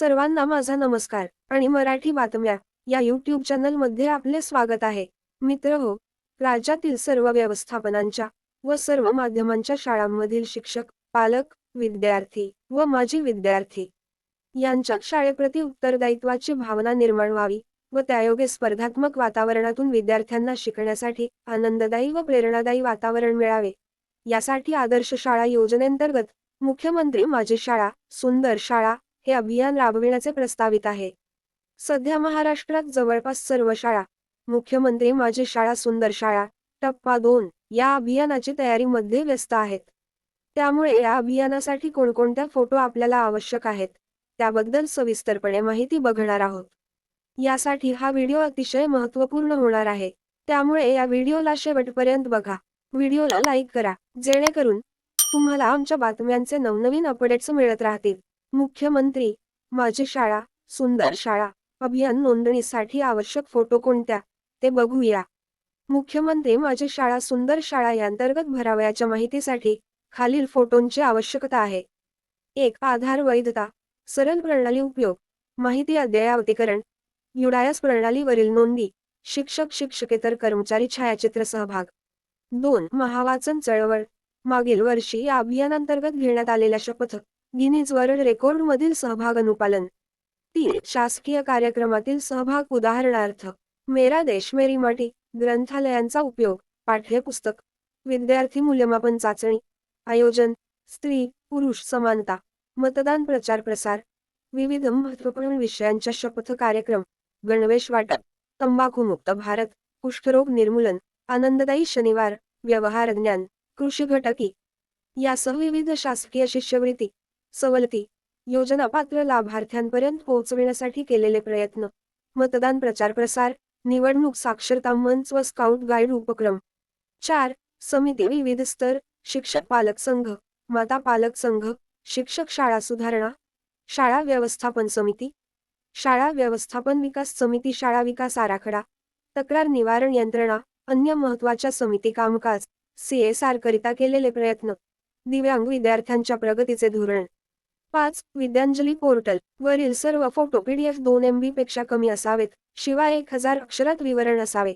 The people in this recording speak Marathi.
सर्वांना माझा नमस्कार आणि मराठी बातम्या या यूट्यूब चॅनलमध्ये आपले स्वागत आहे. मित्रहो, राज्यातील सर्व व्यवस्थापनांच्या व सर्व माध्यमांच्या शाळांमधील शिक्षक, पालक, विद्यार्थी व माजी विद्यार्थी यांच्या शाळेप्रती उत्तरदायित्वाची भावना निर्माण व्हावी व त्यायोगे स्पर्धात्मक वातावरणातून विद्यार्थ्यांना शिकण्यासाठी आनंददायी व प्रेरणादायी वातावरण मिळावे, यासाठी आदर्श शाळा योजनेअंतर्गत मुख्यमंत्री माझी शाळा, सुंदर शाळा हे अभियान राबविण्याचे प्रस्तावित आहे. सध्या महाराष्ट्रात जवळपास सर्व शाळा मुख्यमंत्री माझी शाळा सुंदर शाळा टप्पा 2 या अभियानाची तयारीमध्ये व्यस्त आहेत. त्यामुळे या अभियानासाठी कोणकोणत्या फोटो आपल्याला आवश्यक आहेत, त्याबद्दल सविस्तरपणे माहिती बघणार आहोत. यासाठी हा व्हिडिओ अतिशय महत्त्वपूर्ण होणार आहे. त्यामुळे या व्हिडिओला शेवटपर्यंत बघा. व्हिडिओला लाईक करा, जेणेकरून तुम्हाला आमच्या बातम्यांचे नवनवीन अपडेट्स मिळत राहतील. मुख्यमंत्री माझी शाळा, सुंदर शाळा अभियान नोंदणीसाठी आवश्यक फोटो कोणत्या ते बघूया. मुख्यमंत्री माझी शाळा सुंदर शाळा यांतर्गत भरावयाच्या माहितीसाठी खालील फोटोंची आवश्यकता आहे. 1. आधार वैधता, सरल प्रणाली उपयोग, माहिती अद्ययावतीकरण, युडायस प्रणालीवरील नोंदी, शिक्षक शिक्षकेतर कर्मचारी छायाचित्र सहभाग. 2. महावाचन चळवळ, मागील वर्षी या अभियानांतर्गत घेण्यात आलेल्या शपथ गिनीज वर्ल्ड रेकॉर्डमधील सहभाग अनुपालन. 3. शासकीय कार्यक्रमातील सहभाग उदाहरणार्थ मेरा देश मेरी माटी, ग्रंथालयांचा उपयोग, पाठ्यपुस्तक, विद्यार्थी मूल्यमापन चाचणी, आयोजन, स्त्री पुरुष समानता, मतदान प्रचार प्रसार, विविध महत्त्वपूर्ण विषयांच्या शपथ कार्यक्रम, गणवेश वाटप, तंबाखूमुक्त भारत, कुष्ठरोग निर्मूलन, आनंददायी शनिवार, व्यवहार ज्ञान, कृषी घटकी यासह विविध शासकीय शिष्यवृत्ती सवलती योजना पात्र लाभार्थ्यांपर्यंत पोहोचविण्यासाठी केलेले प्रयत्न, मतदान प्रचार प्रसार, निवडणूक साक्षरता मंच व स्काउट गाईड उपक्रम. 4. समिती विविध स्तर, शिक्षक पालक संघ, माता पालक संघ, शिक्षक शाळा सुधारणा, शाळा व्यवस्थापन समिती, शाळा व्यवस्थापन विकास समिती, शाळा विकास आराखडा, तक्रार निवारण यंत्रणा, अन्य महत्त्वाच्या समिती कामकाज, CSR करिता केलेले प्रयत्न, दिव्यांग विद्यार्थ्यांच्या प्रगतीचे धोरण. 5. विद्यांजली पोर्टल वरील सर्व फोटो PDF 2 MB पेक्षा कमी असावेत, शिवाय 1000 अक्षरात विवरण असावे.